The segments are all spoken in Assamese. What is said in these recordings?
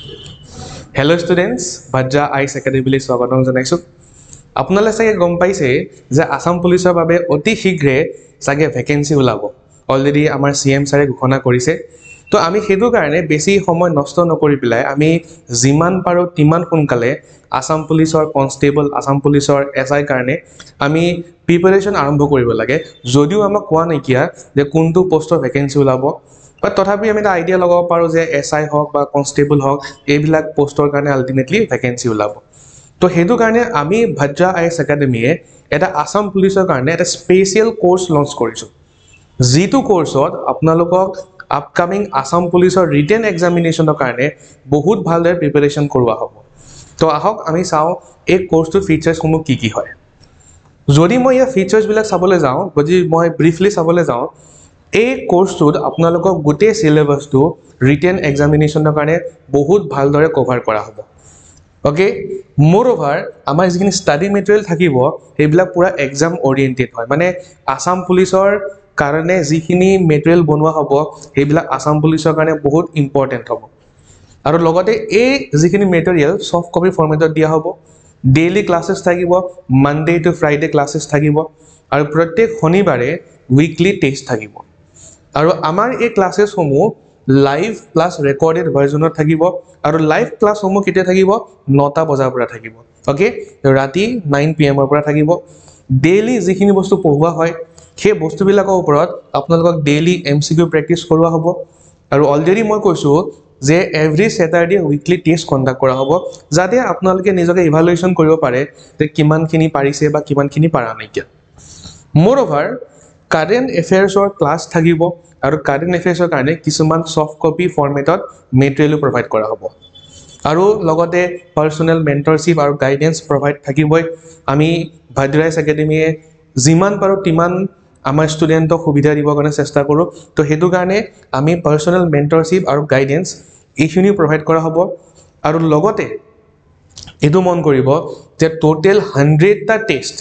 Hello students, Bhadra ICE Academy স্বাগতম জনাইছো। আপোনালোকে চাগে গম পাইছে যে আসাম পুলিচৰ বাবে অতি শীঘ্ৰে চাগে ভ্যাকেন্সি ওলাব। অলৰেডি আমাৰ সিএম ছাৰে ঘোষণা কৰিছে। তো আমি সেইটো কাৰণে বেছি সময় নষ্ট নকৰি পেলাই আমি যিমান পাৰো তিমান সোনকালে আসাম পুলিচৰ কনষ্টেবল, আসাম পুলিচৰ এসআই কাৰণে আমি প্ৰিপাৰেচন আৰম্ভ কৰিব লাগে। যদিও আমাক কোৱা নাইকিয়া যে কোনটো পোষ্টৰ ভ্যাকেন্সি ওলাব, বাট তথাপি আমি এটা আইডিয়া লগাব পাৰো যে এসআই হওক বা কনষ্টেবল হওক এইবিলাক পোষ্টৰ কাৰণে আলটিমেটলি ভ্যাকেন্সি ওলাব। তো সেইটো কাৰণে আমি ভাদ্ৰা আইএছ একাডেমিয়ে এটা আসাম পুলিচৰ কাৰণে এটা স্পেচিয়েল কোৰ্স লঞ্চ কৰিছো। যিটো কোৰ্সত আপোনালোকক আপকামিং আসাম পুলিচৰ ৰিটেন এক্সামিনেশ্যনৰ কাৰণে বহুত ভালদৰে প্ৰিপাৰেচন কৰোৱা হ'ব। তো আহক আমি চাওঁ এই কোৰ্সটোৰ ফিচাৰ্ছসমূহ কি কি হয়। যদি মই ইয়াৰ ফিচাৰ্ছবিলাক চাবলৈ যাওঁ, যদি মই ব্ৰিফলি চাবলৈ যাওঁ, এই কোৰ্সটোত আপোনালোকক গোটেই সিলেবাসটো ৰিটেন এক্সামিনেশ্যনৰ কাৰণে বহুত ভালদৰে কভাৰ কৰা হ'ব। ওকে, মোৰঅভাৰ আমাৰ যিখিনি ষ্টাডি মেটেৰিয়েল থাকিব সেইবিলাক পুৰা এক্সাম ওৰিয়েণ্টেড হয়। মানে আসাম পুলিচৰ কাৰণে যিখিনি মেটেৰিয়েল বনোৱা হ'ব সেইবিলাক আসাম পুলিচৰ কাৰণে বহুত ইম্পৰ্টেণ্ট হ'ব। আৰু লগতে এই যিখিনি মেটেৰিয়েল সফট কপি ফৰ্মেটত দিয়া হ'ব। ডেইলি ক্লাছেছ থাকিব, মানডে টু ফ্ৰাইডে ক্লাছেছ থাকিব, আৰু প্ৰত্যেক শনিবাৰে উইকলি টেষ্ট থাকিব। আৰু আমাৰ এই ক্লাছেছসমূহ লাইভ প্লাছ ৰেকৰ্ডেড ভাৰ্জনত থাকিব। আৰু লাইভ ক্লাছসমূহ কেতিয়া থাকিব? 9টা বজাৰ পৰা থাকিব। ওকে, ৰাতি 9 PM পৰা থাকিব। ডেইলি যিখিনি বস্তু পঢ়োৱা হয় সেই বস্তুবিলাকৰ ওপৰত আপোনালোকক ডেইলি MCQ প্ৰেক্টিছ কৰোৱা হ'ব। আৰু অলৰেডি মই কৈছোঁ যে এভৰি স্যাটাৰডে উইকলি টেষ্ট কণ্ডাক্ট কৰা হ'ব, যাতে আপোনালোকে নিজকে ইভালুৱেশ্যন কৰিব পাৰে যে কিমানখিনি পাৰিছে বা কিমানখিনি পাৰা নাইকিয়া। মোৰঅভাৰ কাৰেণ্ট এফেয়াৰ্ছৰ ক্লাছ থাকিব, আৰু কাৰেণ্ট এফেয়াৰ্ছৰ কাৰণে কিছুমান সফট কপি ফৰ্মেটত মেটেৰিয়েলো প্ৰভাইড কৰা হ'ব। আৰু লগতে পাৰ্সোনেল মেন্টৰশ্বিপ আৰু গাইডেন্স প্ৰভাইড থাকিবই। আমি ভাদ্ৰা আইএছ একাডেমিয়ে যিমান পাৰো তিমান আমাৰ ষ্টুডেণ্টক সুবিধা দিবৰ কাৰণে চেষ্টা কৰোঁ। তো সেইটো কাৰণে আমি পাৰ্সোনেল মেন্টৰশ্বিপ আৰু গাইডেন্স এইখিনি প্ৰভাইড কৰা হ'ব। আৰু লগতে এইটো মন কৰিব যে টোটেল 100টা টেষ্ট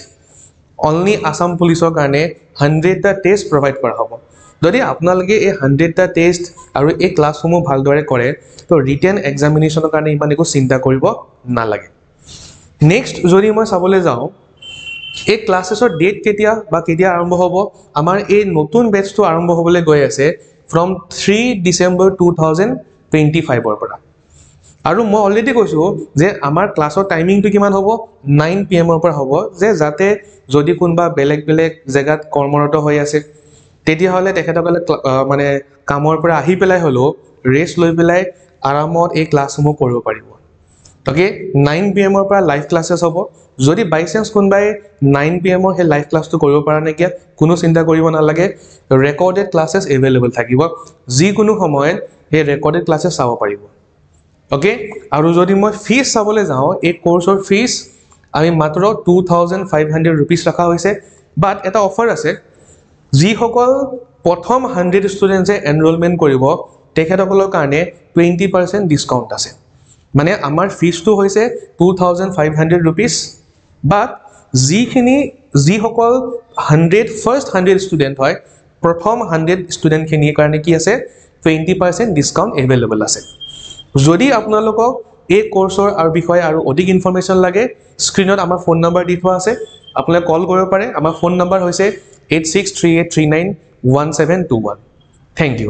অনলি আসাম পুলিচৰ কাৰণে 100টা টেষ্ট প্ৰভাইড কৰা হ'ব। যদি আপোনালোকে এই 100টা টেষ্ট আৰু এই ক্লাছসমূহ ভালদৰে কৰে তো ৰিটেন এক্সামিনেশ্যনৰ কাৰণে ইমান একো চিন্তা কৰিব নালাগে। নেক্সট যদি মই চাবলৈ যাওঁ এই ক্লাছেছৰ ডেট কেতিয়া আৰম্ভ হ'ব, আমাৰ এই নতুন বেটছটো আৰম্ভ হ'বলৈ গৈ আছে ফ্ৰম 3 ডিচেম্বৰ 2025 পৰা। আৰু মই অলৰেডি কৈছোঁ যে আমাৰ ক্লাছৰ টাইমিংটো কিমান হ'ব? 9 PM পৰা হ'ব, যে যাতে যদি কোনোবা বেলেগ জেগাত কৰ্মৰত হৈ আছে তেতিয়াহ'লে তেখেতসকলে মানে কামৰ পৰা আহি পেলাই হ'লেও ৰেষ্ট লৈ পেলাই আৰামত এই ক্লাছসমূহ কৰিব পাৰিব। ওকে, 9 PM পৰা লাইভ ক্লাছেছ হ'ব। যদি বাই চান্স কোনোবাই 9 PM সেই লাইভ ক্লাছটো কৰিব পৰা নাইকিয়া, কোনো চিন্তা কৰিব নালাগে, ৰেকৰ্ডেড ক্লাছেছ এভেইলেবল থাকিব। যিকোনো সময়ত সেই ৰেকৰ্ডেড ক্লাছেছ চাব পাৰিব। ওকে, আৰু যদি মই ফিজ চাবলৈ যাওঁ, এই কোৰ্সৰ ফিজ আমি মাত্ৰ 2500 ৰুপিজ ৰখা হৈছে। বাট এটা অফাৰ আছে, যিসকল প্ৰথম 100 ষ্টুডেণ্টছে এনৰোলমেণ্ট কৰিব তেখেতসকলৰ কাৰণে 20% ডিছকাউণ্ট আছে। মানে আমাৰ ফিজটো হৈছে 2500 ৰুপিজ, বাট যিসকল ফাৰ্ষ্ট 100 ষ্টুডেণ্ট হয়, প্ৰথম 100 ষ্টুডেণ্টখিনিৰ কাৰণে কি আছে? 20% ডিছকাউণ্ট এভেইলেবল আছে। যদি আপোনালোকক এই কোৰ্সৰ বিষয়ে আৰু অধিক ইনফৰমেশ্যন লাগে, স্ক্ৰীণত আমাৰ ফোন নম্বৰ দি থোৱা আছে, আপোনালোকে কল কৰিব পাৰে। আমাৰ ফোন নম্বৰ হৈছে 8638391721। Thank U.